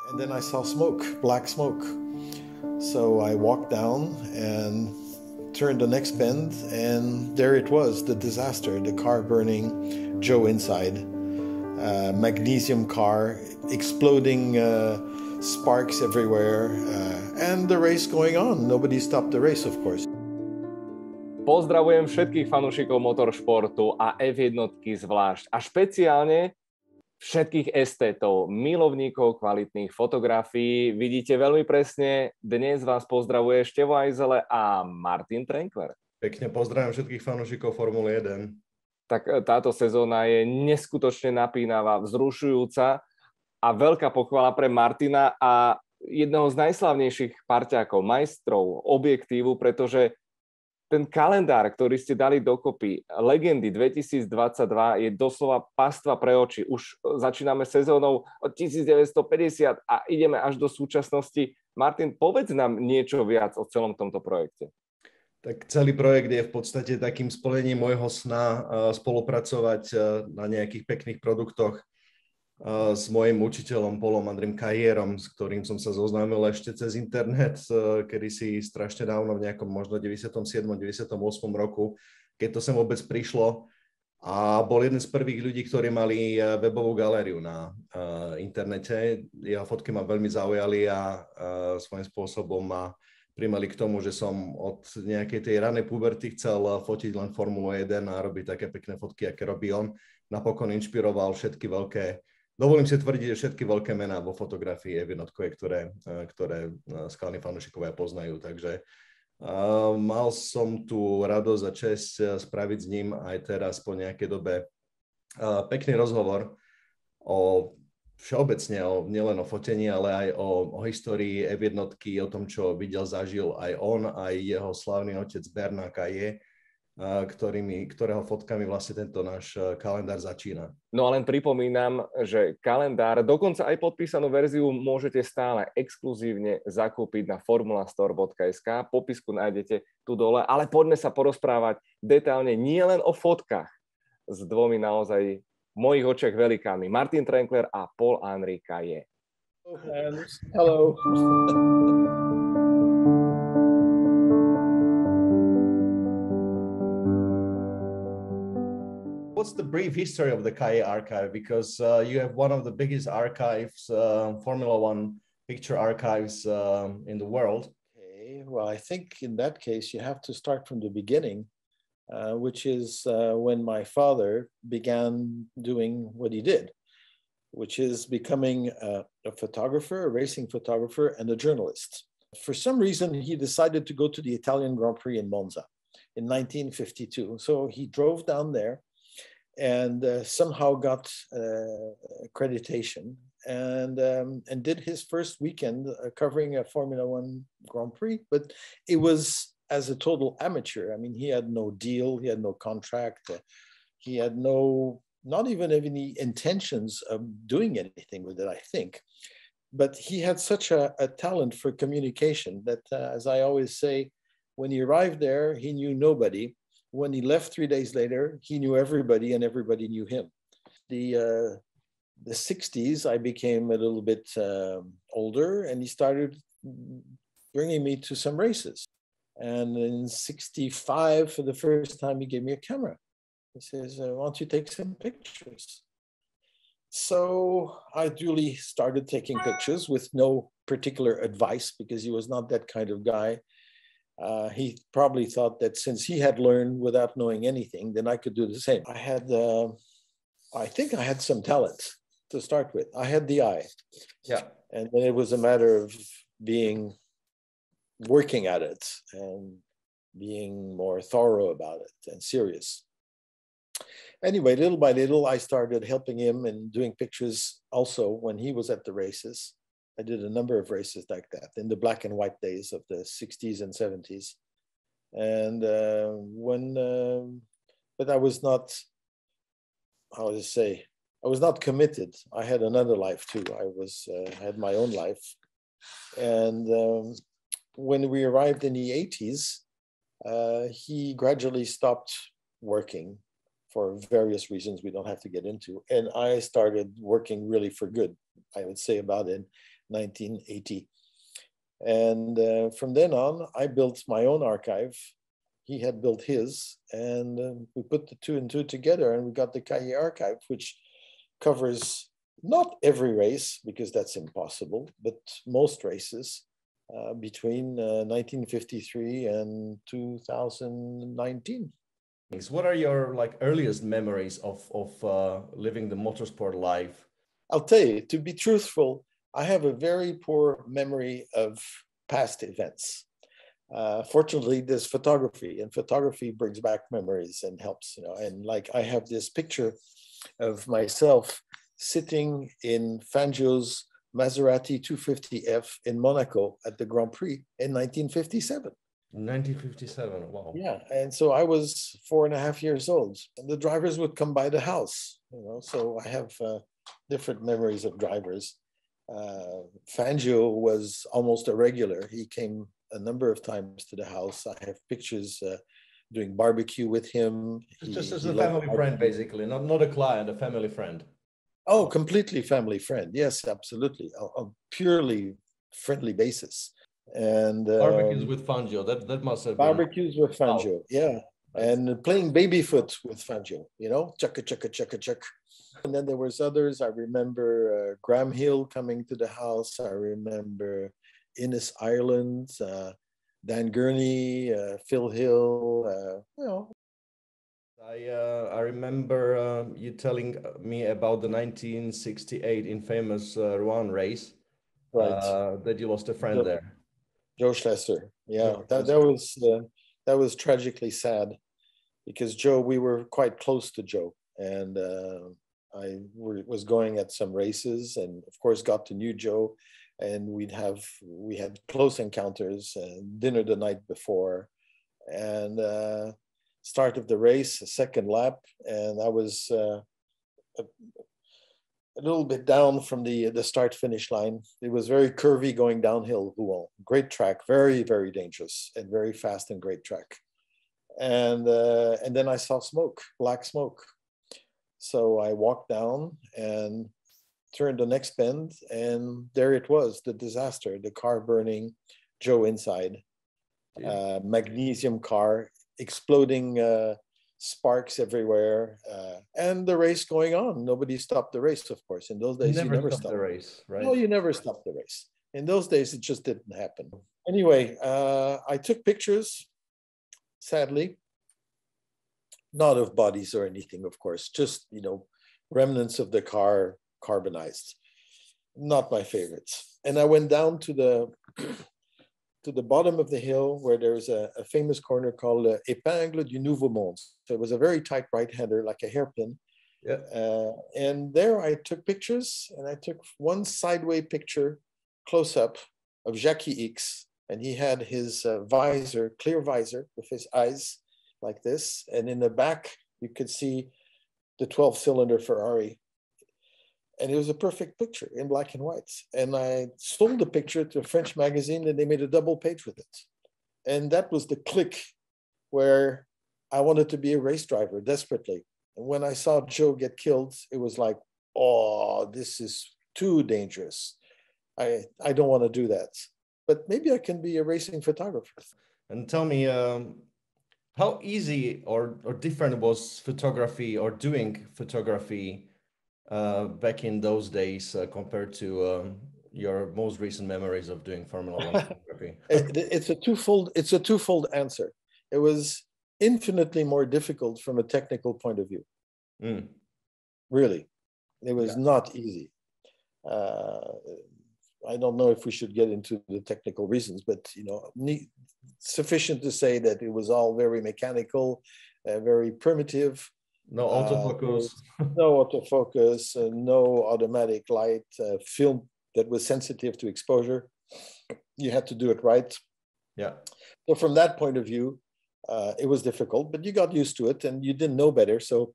And then I saw smoke, black smoke. So I walked down and turned the next bend, and there it was, the disaster, the car burning, Joe inside. Magnesium car, exploding sparks everywhere, and the race going on. Nobody stopped the race, of course. Pozdravujem všetkých fanúšikov motoršportu a F1 zvlášť a špeciálne všetkých estétov, milovníkov kvalitných fotografií. Vidíte veľmi presne, dnes vás pozdravuje Števo Ajzele a Martin Trenkler. Pekne pozdravím všetkých fanúšikov Formuly 1. Tak táto sezóna je neskutočne napínavá, vzrušujúca a veľká pochvala pre Martina a jedného z najslavnejších parťákov, majstrov objektívu, pretože ten kalendár, ktorý ste dali dokopy, Legendy 2022, je doslova pastva pre oči. Už začíname sezónou od 1950 a ideme až do súčasnosti. Martin, povedz nám niečo viac o celom tomto projekte. Tak celý projekt je v podstate takým splnením môjho sna spolupracovať na nejakých pekných produktoch s mojím učiteľom Paul-Henrim Cahierom, s ktorým som sa zoznámil ešte cez internet, kedysi strašne dávno, v nejakom možno 97. 98. roku, keď to sem vôbec prišlo. A bol jeden z prvých ľudí, ktorí mali webovú galériu na internete. Jeho fotky ma veľmi zaujali a svojím spôsobom ma primali k tomu, že som od nejakej tej ranej puberty chcel fotiť len Formulu 1 a robiť také pekné fotky, aké robí on. Napokon inšpiroval všetky veľké, dovolím si tvrdiť, že všetky veľké mená vo fotografii F1, ktoré skalní fanúšikovia poznajú. Takže mal som tu radosť a česť spraviť s ním aj teraz po nejakej dobe pekný rozhovor o všeobecne, nielen o fotení, ale aj o histórii F1, o tom, čo videl, zažil aj on, aj jeho slávny otec Bernard Cahier, ktorého fotkami vlastne tento náš kalendár začína. No a len pripomínam, že kalendár, dokonca aj podpísanú verziu môžete stále exkluzívne zakúpiť na formulastore.sk. Popisku nájdete tu dole, ale poďme sa porozprávať detailne nielen o fotkách s dvomi naozaj v mojich očiach velikánmi. Martin Trenkler a Paul-Henri Cahier. Hello. What's the brief history of the Cahier archive? Because you have one of the biggest archives, Formula One picture archives in the world. Okay, well, I think in that case you have to start from the beginning, which is when my father began doing what he did, which is becoming a photographer, a racing photographer, and a journalist. For some reason, he decided to go to the Italian Grand Prix in Monza in 1952. So he drove down there and somehow got accreditation and did his first weekend covering a Formula One Grand Prix, but it was as a total amateur. I mean, he had no deal, he had no contract, he had not even any intentions of doing anything with it, I think. But he had such a talent for communication that, as I always say, when he arrived there, he knew nobody. When he left 3 days later, he knew everybody and everybody knew him. The 60s, I became a little bit older and he started bringing me to some races. And in 65, for the first time, he gave me a camera. He says, why don't you take some pictures? So I duly started taking pictures with no particular advice because he was not that kind of guy. He probably thought that since he had learned without knowing anything, then I could do the same. I think I had some talent to start with. I had the eye. Yeah. And then it was a matter of working at it and being more thorough about it and serious. Anyway, little by little, I started helping him and doing pictures also when he was at the races. I did a number of races like that in the black and white days of the 60s and 70s. And but I was not, how to say, I was not committed. I had another life too. I had my own life. And when we arrived in the 80s, he gradually stopped working for various reasons we don't have to get into. And I started working really for good, I would say, about in 1980. And from then on, I built my own archive. He had built his, and we put the two and two together, and we got the Cahier archive, which covers not every race, because that's impossible, but most races between 1953 and 2019. What are your earliest memories of living the motorsport life? I'll tell you, to be truthful, I have a very poor memory of past events. Fortunately, there's photography, and photography brings back memories and helps, and I have this picture of myself sitting in Fangio's Maserati 250F in Monaco at the Grand Prix in 1957. 1957, wow. Yeah, and so I was 4.5 years old, and the drivers would come by the house, so I have different memories of drivers. Fangio was almost a regular. He came a number of times to the house. I have pictures doing barbecue with him. Just as a family friend, basically, not a client, a family friend. Oh, completely family friend. Yes, absolutely. On purely friendly basis. And barbecues with Fangio. That must have been barbecues with Fangio. Wow. Yeah, and playing babyfoot with Fangio. Chugga chugga chugga chugga. And then there was others. I remember Graham Hill coming to the house. I remember Innes Ireland, Dan Gurney, Phil Hill. I remember you telling me about the 1968 infamous Rouen race. Right. That you lost a friend there. Joe Schlesser. Yeah, that was tragically sad, because Joe, we were quite close to Joe, and I was going at some races, and of course got to know Joe, and we had close encounters, dinner the night before, and start of the race, a second lap, and I was a little bit down from the start finish line. It was very curvy going downhill. Great track, very, very dangerous, and very fast and great track. And then I saw smoke, black smoke. So I walked down and turned the next bend, and there it was, the disaster, the car burning, Joe inside, magnesium car, exploding sparks everywhere, and the race going on. Nobody stopped the race, of course. In those days, you never stopped the race, right? No, you never stopped the race. In those days, it just didn't happen. Anyway, I took pictures, sadly, not of bodies or anything, of course, just, remnants of the car, carbonized. Not my favorites. And I went down to the bottom of the hill, where there's a famous corner called Épingle du Nouveau Monde. So it was a very tight right-hander, like a hairpin. Yeah. And there I took pictures, and I took one sideway picture close up of Jackie X, and he had his visor, clear visor, with his eyes like this. And in the back, you could see the 12-cylinder Ferrari. And it was a perfect picture in black and white. And I sold the picture to a French magazine, and they made a double page with it. And that was the click where I wanted to be a race driver desperately. And when I saw Joe get killed, it was like, oh, this is too dangerous. I don't want to do that. But maybe I can be a racing photographer. And tell me, how easy or different was photography or doing photography back in those days compared to your most recent memories of doing Formula One photography? It's a twofold answer. It was infinitely more difficult from a technical point of view. Really, it was not easy. I don't know if we should get into the technical reasons, but sufficient to say that it was all very mechanical, very primitive. No autofocus. No autofocus, no automatic light, film that was sensitive to exposure. You had to do it right. Yeah. So from that point of view, it was difficult, but you got used to it, and you didn't know better. So,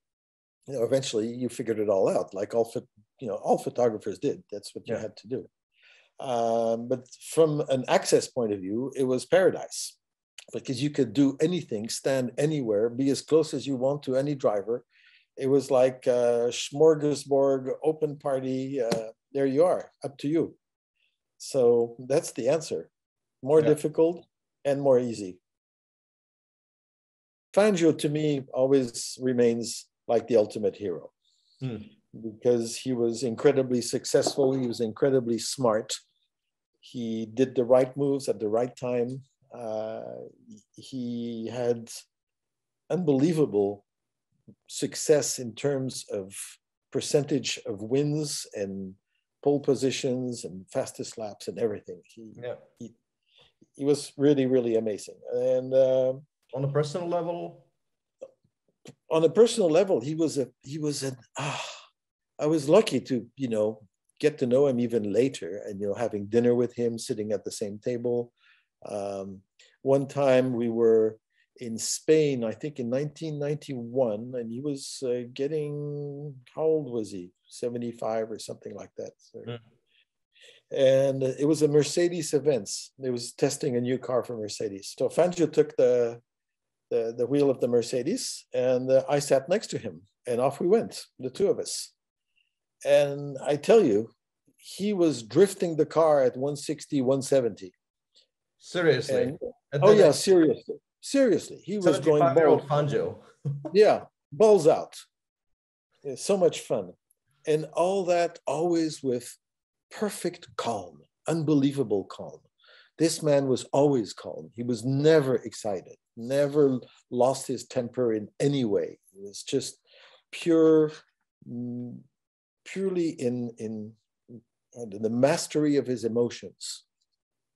eventually you figured it all out, like all photographers did. That's what you had to do. But from an access point of view, it was paradise, because you could do anything, stand anywhere, be as close as you want to any driver. It was like a smorgasbord, open party. There you are, up to you. So that's the answer. More difficult and more easy. Fangio, to me, always remains like the ultimate hero because he was incredibly successful. He was incredibly smart. He did the right moves at the right time. He had unbelievable success in terms of percentage of wins and pole positions and fastest laps and everything. He was really, really amazing. And on a personal level? On a personal level, I was lucky to, get to know him even later and, having dinner with him, sitting at the same table. One time we were in Spain, I think in 1991, and he was how old was he? 75 or something like that. So, and it was a Mercedes event. It was testing a new car for Mercedes. So Fangio took the wheel of the Mercedes, and I sat next to him, and off we went, the two of us. And I tell you, he was drifting the car at 160, 170. Seriously? Seriously. Seriously. He was going balls. Fangio. Balls out. So much fun. And all that always with perfect calm, unbelievable calm. This man was always calm. He was never excited, never lost his temper in any way. He was just purely in the mastery of his emotions.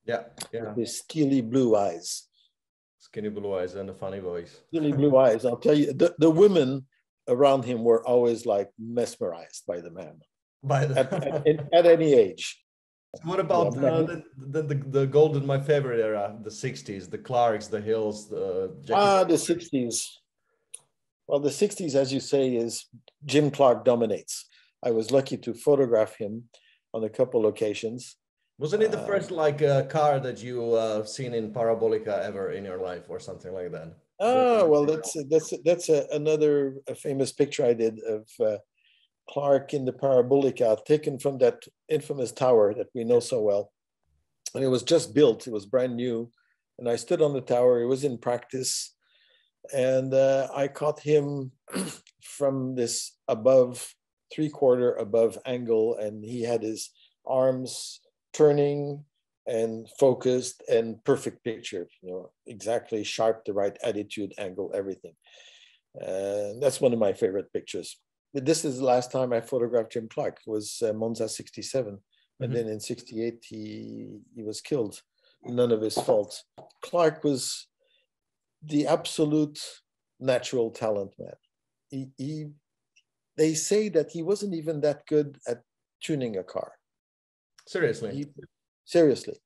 With his steely blue eyes. Skinny blue eyes and a funny voice. Steely blue eyes. I'll tell you, the women around him were always like mesmerized by the man. At any age. What about the golden, my favorite era, the 60s, the Clarks, the Hills, the 60s. Well, the 60s, as you say, is Jim Clark dominates. I was lucky to photograph him on a couple occasions. Wasn't it the first car that you seen in Parabolica ever in your life or something like that? Well, that's another famous picture I did of Clark in the Parabolica, taken from that infamous tower that we know so well. And it was just built, it was brand new. And I stood on the tower, it was in practice. And I caught him from this three-quarter above angle, and he had his arms turning and focused and perfect picture, exactly sharp, the right attitude, angle, everything. That's one of my favorite pictures. This is the last time I photographed Jim Clark. It was Monza 67. And then in 68, he was killed. None of his fault. Clark was the absolute natural talent man. They say that he wasn't even that good at tuning a car. Seriously? Seriously.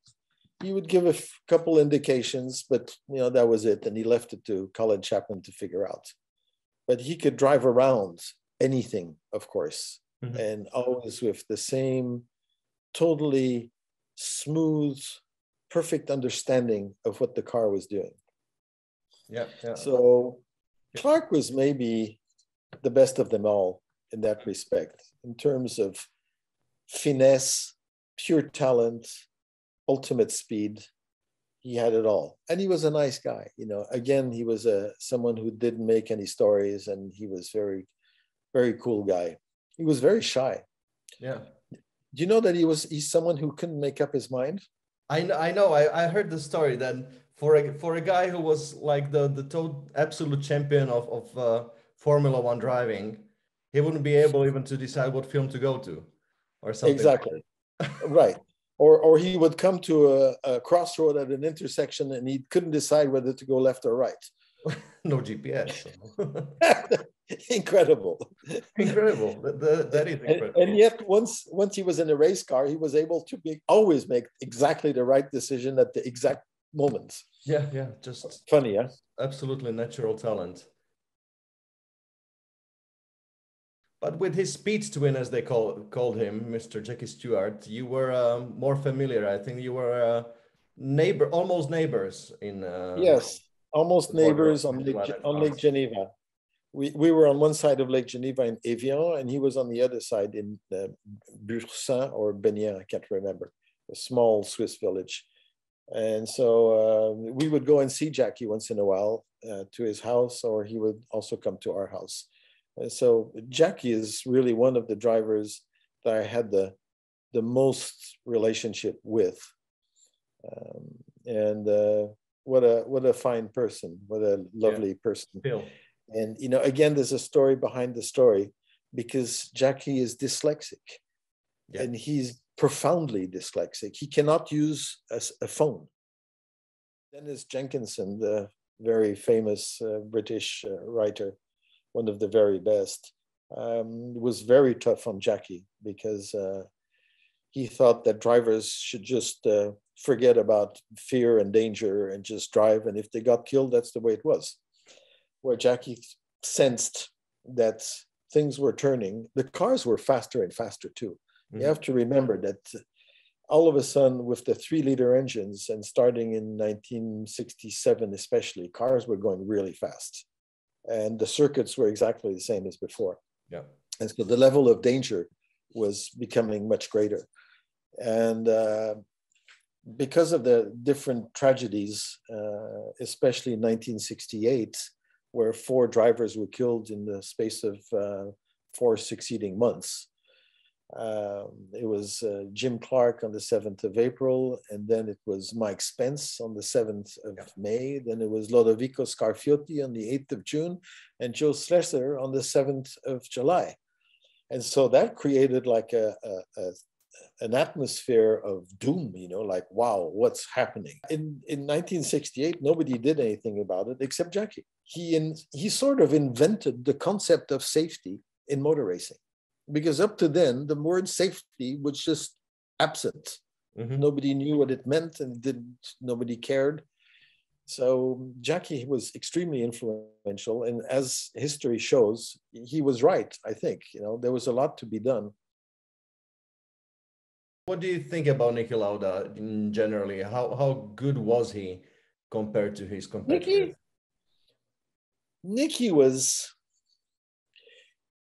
He would give a couple indications, but that was it. And he left it to Colin Chapman to figure out. But he could drive around anything, of course, and always with the same totally smooth, perfect understanding of what the car was doing. So Clark was maybe the best of them all in that respect, in terms of finesse, pure talent, ultimate speed. He had it all. And he was a nice guy. Again, he was someone who didn't make any stories, and he was very, very cool guy. He was very shy. Yeah. Do you know that he's someone who couldn't make up his mind? I know. I heard the story that for a guy who was like the absolute champion of Formula One driving, he wouldn't be able even to decide what film to go to or something. Exactly. Right. Or he would come to a crossroad at an intersection and he couldn't decide whether to go left or right. No GPS. Incredible. Incredible. That is incredible. And yet, once he was in a race car, he was able to always make exactly the right decision at the exact moment. Yeah. Just funny, huh? Absolutely natural talent. But with his speed twin, as they called him, Mr. Jackie Stewart, you were more familiar. I think you were almost neighbors in. Yes, almost neighbors on Lake Geneva. We were on one side of Lake Geneva in Evian, and he was on the other side in Bursin or Benin, I can't remember. a small Swiss village. And so we would go and see Jackie once in a while to his house, or he would also come to our house. And so Jackie is really one of the drivers that I had the most relationship with. What a fine person, what a lovely person. Phil. And, you know, again, there's a story behind the story, because Jackie is dyslexic, and he's profoundly dyslexic. He cannot use a phone. Dennis Jenkinson, the very famous British writer, one of the very best, was very tough on Jackie, because he thought that drivers should just forget about fear and danger and just drive. And if they got killed, that's the way it was. Where Jackie sensed that things were turning. The cars were faster and faster too. Mm-hmm. You have to remember that all of a sudden, with the 3-liter engines, and starting in 1967 especially, cars were going really fast. And the circuits were exactly the same as before. Yeah. And so the level of danger was becoming much greater. And because of the different tragedies, especially in 1968, where 4 drivers were killed in the space of 4 succeeding months. It was Jim Clark on the 7th of April, and then it was Mike Spence on the 7th of May, then it was Lodovico Scarfiotti on the 8th of June, and Joe Slesser on the 7th of July. And so that created like an atmosphere of doom, you know, like, wow, what's happening? In 1968, nobody did anything about it except Jackie. He sort of invented the concept of safety in motor racing, because up to then, the word safety was just absent. Mm-hmm. Nobody knew what it meant, and nobody cared. So Jackie was extremely influential, and as history shows, he was right, I think. You know, there was a lot to be done. What do you think about Niki Lauda generally? How good was he compared to his competitors? Niki was,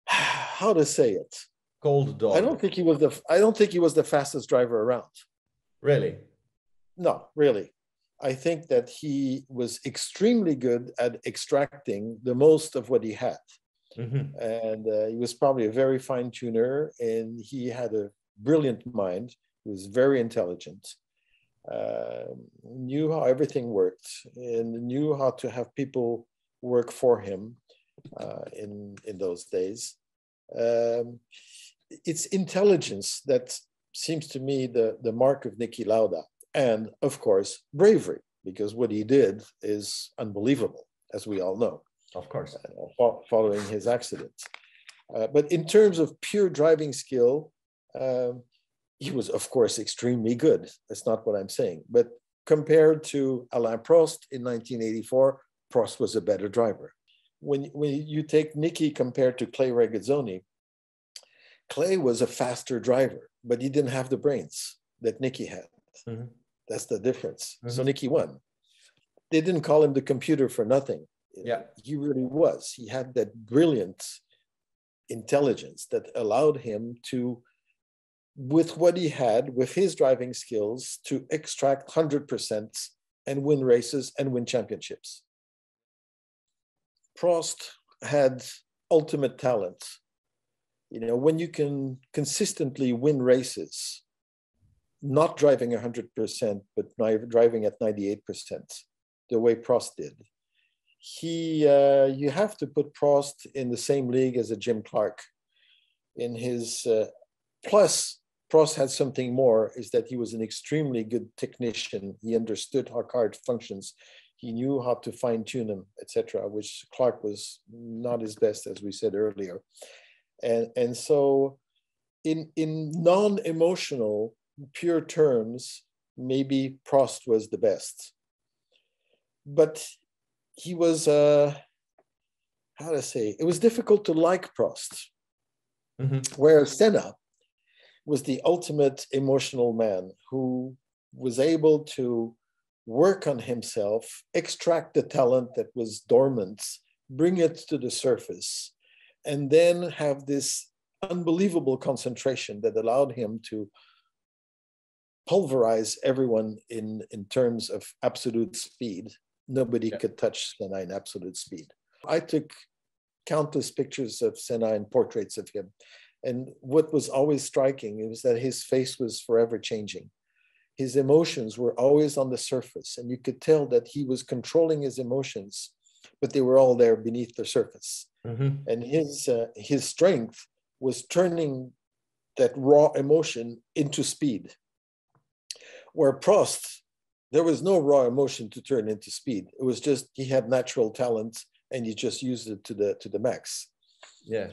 how to say it? Cold dog. I don't think he was the fastest driver around. Really? No, really. I think that he was extremely good at extracting the most of what he had. Mm-hmm. And he was probably a very fine tuner, and he had a brilliant mind. He was very intelligent, knew how everything worked, and knew how to have people work for him in those days. It's intelligence that seems to me the mark of Niki Lauda, and of course bravery, because what he did is unbelievable, as we all know. Of course, following his accident. But in terms of pure driving skill, he was, of course, extremely good. That's not what I'm saying. But compared to Alain Prost in 1984, Prost was a better driver. When you take Niki compared to Clay Regazzoni, Clay was a faster driver, but he didn't have the brains that Niki had. Mm-hmm. That's the difference. Mm-hmm. So Niki won. They didn't call him the computer for nothing. Yeah, he really was. He had that brilliant intelligence that allowed him to, with what he had, with his driving skills, to extract 100% and win races and win championships. Prost had ultimate talent. You know, when you can consistently win races, not driving 100%, but driving at 98%, the way Prost did. You have to put Prost in the same league as a Jim Clark. In his plus, Prost had something more, is that he was an extremely good technician. He understood how car functions. He knew how to fine tune them, etc., which Clark was not his best, as we said earlier. And so, in non-emotional, pure terms, maybe Prost was the best. But he was, how to say, it was difficult to like Prost. Mm-hmm. Whereas Senna was the ultimate emotional man who was able to work on himself, extract the talent that was dormant, bring it to the surface, and then have this unbelievable concentration that allowed him to pulverize everyone in terms of absolute speed. Nobody could touch Senna in absolute speed. I took countless pictures of Senna and portraits of him. And what was always striking was that his face was forever changing. His emotions were always on the surface, and you could tell that he was controlling his emotions, but they were all there beneath the surface. Mm-hmm. And his strength was turning that raw emotion into speed. Where Prost, there was no raw emotion to turn into speed. It was just he had natural talent, and he just used it to the max. Yeah.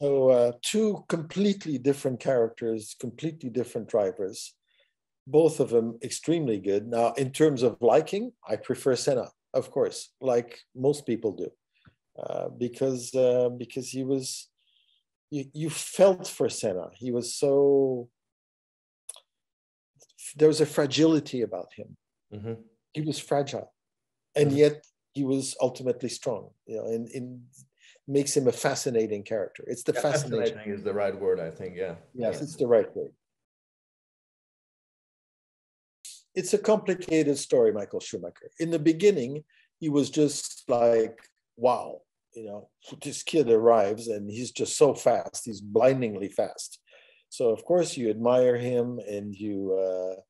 So two completely different characters, completely different drivers, both of them extremely good. Now, in terms of liking, I prefer Senna, of course, like most people do, because he was, you felt for Senna. He was so, there was a fragility about him. Mm-hmm. He was fragile, and yet he was ultimately strong. You know, in makes him a fascinating character. It's the fascination. Fascinating is the right word, I think. Yeah. Yes, it's the right word. It's a complicated story, Michael Schumacher. In the beginning, he was just like, wow, you know, this kid arrives and he's just so fast. He's blindingly fast. So of course you admire him, and the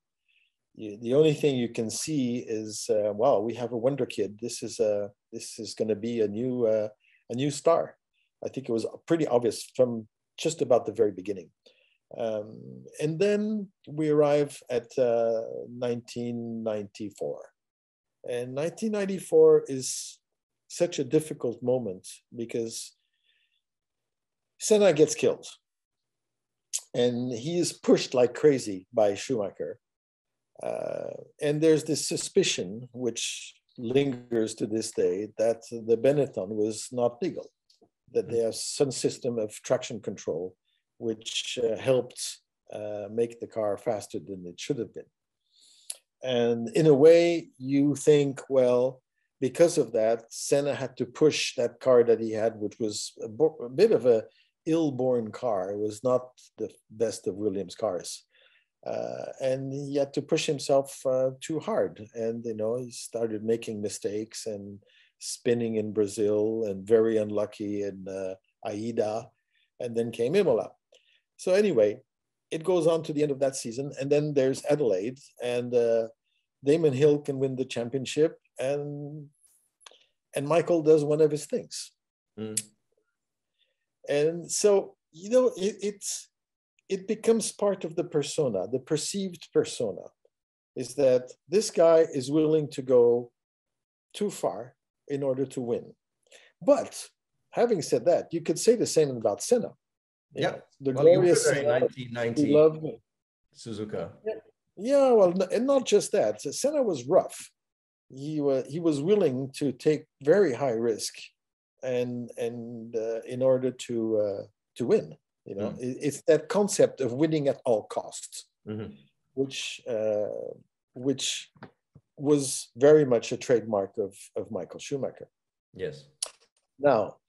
only thing you can see is, wow, we have a wonder kid. This is going to be a new star. I think it was pretty obvious from just about the very beginning. And then we arrive at 1994. And 1994 is such a difficult moment because Senna gets killed. And he is pushed like crazy by Schumacher. And there's this suspicion, which lingers to this day, that the Benetton was not legal, that they have some system of traction control which helped make the car faster than it should have been. And in a way, you think, well, because of that, Senna had to push that car that he had, which was a bit of a ill-born car. It was not the best of Williams cars. And he had to push himself too hard. And, you know, he started making mistakes and spinning in Brazil and very unlucky in Aida, and then came Imola. So anyway, it goes on to the end of that season. And then there's Adelaide, and Damon Hill can win the championship, and Michael does one of his things. Mm. And so, you know, it becomes part of the persona, the perceived persona, is that this guy is willing to go too far in order to win. But having said that, you could say the same about Senna. Yeah, the glorious in 1990 loved Suzuka. Yeah, well, and not just that. Senna was rough. He was willing to take very high risk, and in order to win. You know, it's that concept of winning at all costs, which was very much a trademark of Michael Schumacher. Yes. Now,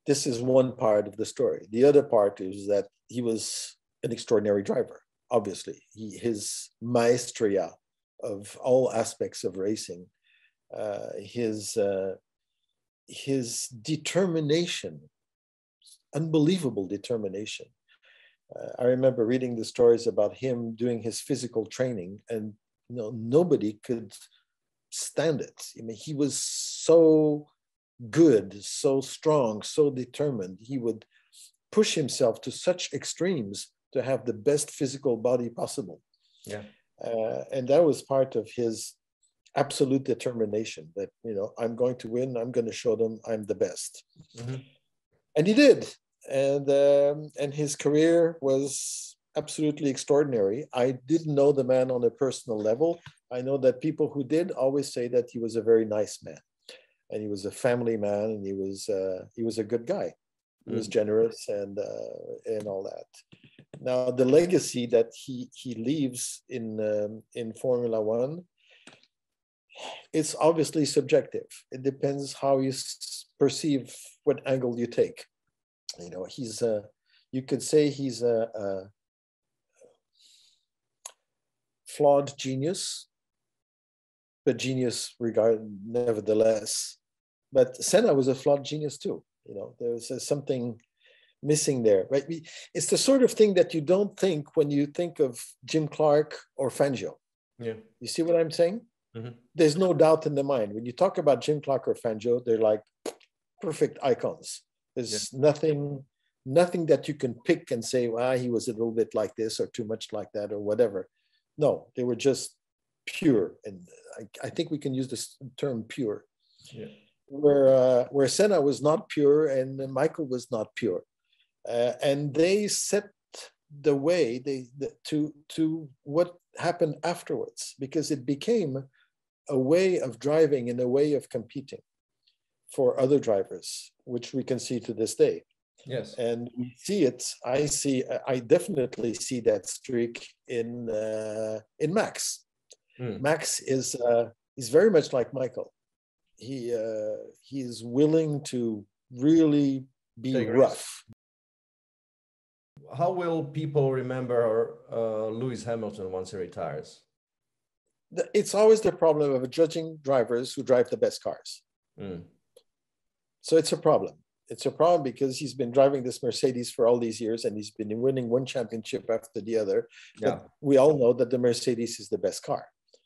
this is one part of the story. The other part is that he was an extraordinary driver. Obviously, his maestria of all aspects of racing, his determination, unbelievable determination. I remember reading the stories about him doing his physical training, and you know, nobody could stand it. I mean, he was so good, so strong, so determined. He would push himself to such extremes to have the best physical body possible. Yeah. And that was part of his absolute determination that, you know, I'm going to win. I'm going to show them I'm the best. And he did. And his career was absolutely extraordinary. I didn't know the man on a personal level. I know that people who did always say that he was a very nice man, and he was a family man, and he was a good guy. He was generous and all that. Now, the legacy that he leaves in Formula One, it's obviously subjective. It depends how you perceive what angle you take. You know, he's you could say he's a flawed genius, but genius nevertheless. But Senna was a flawed genius too. You know, there was something missing there, right? It's the sort of thing that you don't think when you think of Jim Clark or Fangio. Yeah. You see what I'm saying? Mm-hmm. There's no doubt in the mind. When you talk about Jim Clark or Fangio, they're like perfect icons. There's nothing that you can pick and say, well, he was a little bit like this or too much like that or whatever. No, they were just pure. And I think we can use this term pure. Yeah. Where Senna was not pure and Michael was not pure. And they set the way to what happened afterwards, because it became a way of driving and a way of competing for other drivers, which we can see to this day. Yes. And we see it. I definitely see that streak in Max. Max is very much like Michael. He is willing to really be rough. How will people remember Lewis Hamilton once he retires? It's always the problem of judging drivers who drive the best cars. So it's a problem. It's a problem because he's been driving this Mercedes for all these years and he's been winning one championship after the other. Yeah. But we all know that the Mercedes is the best car.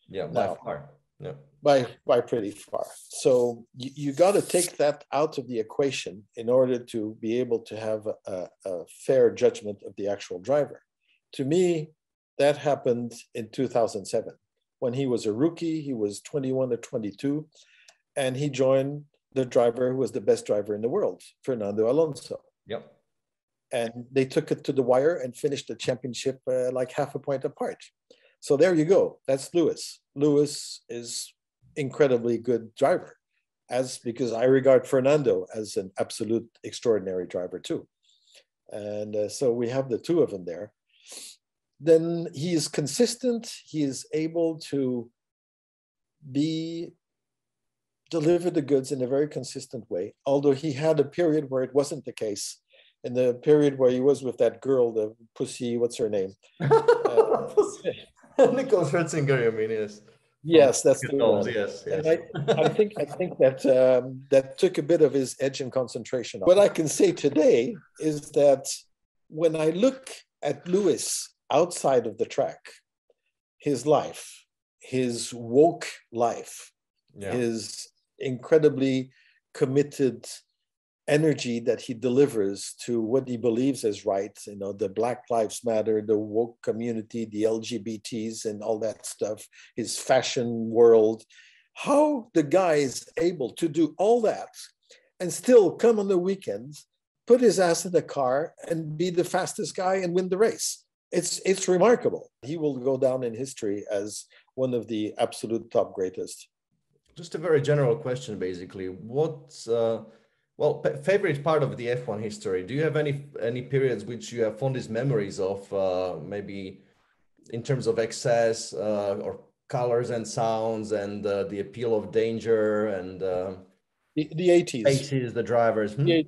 Yeah, by far. Yeah. By pretty far. So you got to take that out of the equation in order to be able to have a fair judgment of the actual driver. To me, that happened in 2007. When he was a rookie, he was 21 or 22, and he joined the driver who was the best driver in the world, Fernando Alonso. Yep. And they took it to the wire and finished the championship like half a point apart. So there you go. That's Lewis. Lewis is incredibly good driver, because I regard Fernando as an absolute extraordinary driver too. And so we have the two of them there. Then he is consistent. He is able to deliver the goods in a very consistent way, although he had a period where it wasn't the case. In the period where he was with that girl, the pussy, what's her name? Nicole Scherzinger, I mean, yes. Yes, that's the one. Yes, yes. And I think that that took a bit of his edge and concentration. What I can say today is that when I look at Lewis outside of the track, his life, his woke life, his incredibly committed energy that he delivers to what he believes is right, you know, the Black Lives Matter, the woke community, the LGBTs and all that stuff, his fashion world, how the guy is able to do all that and still come on the weekends, put his ass in the car and be the fastest guy and win the race. It's remarkable. He will go down in history as one of the absolute top greatest. Just a very general question, basically. What's favorite part of the F1 history? Do you have any periods which you have fondest memories of, maybe in terms of excess or colors and sounds and the appeal of danger and the 80s? 80s, the drivers. The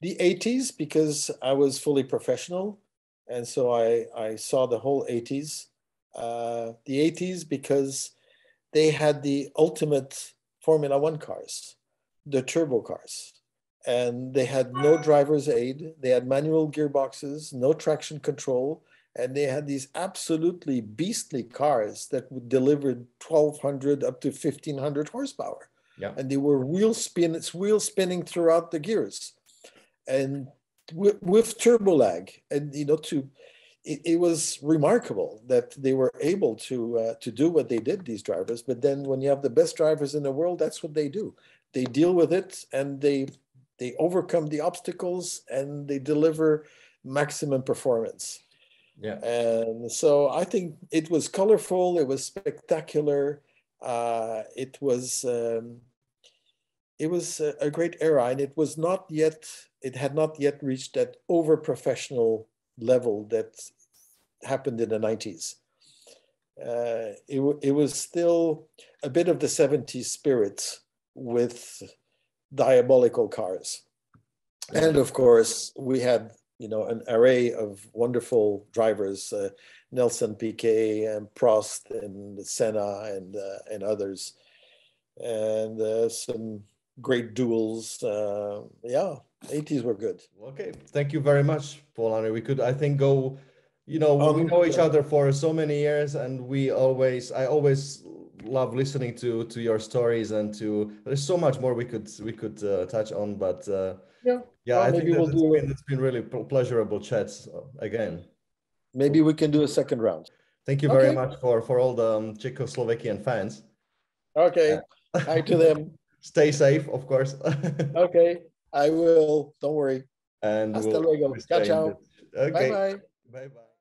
80s, because I was fully professional, and so I saw the whole 80s. The 80s because they had the ultimate Formula One cars, the turbo cars. And they had no driver's aid. They had manual gearboxes, no traction control. And they had these absolutely beastly cars that would deliver 1,200 up to 1,500 horsepower. Yeah. And they were wheel spinning throughout the gears. And with turbo lag. And, you know, it was remarkable that they were able to do what they did, these drivers. But then when you have the best drivers in the world, that's what they do. They deal with it and they overcome the obstacles and they deliver maximum performance. Yeah. And so I think it was colorful. It was spectacular. It was a great era, and it had not yet reached that over-professional level that happened in the 90s. It was still a bit of the 70s spirit with diabolical cars. And of course, we had, you know, an array of wonderful drivers. Nelson Piquet and Prost and Senna and others, and some great duels. Yeah, 80s were good. Okay, thank you very much, Paul-Henri. We could, I think, go. We know each other for so many years, and I always love listening to your stories, and there's so much more we could touch on, but I think it's been really pleasurable chats again. Maybe we can do a second round. Thank you very much for all the Czechoslovakian fans. Okay, hi to them. Stay safe, of course. Okay, I will. Don't worry. And Hasta luego. Ciao, ciao. Okay. Bye-bye. Bye-bye.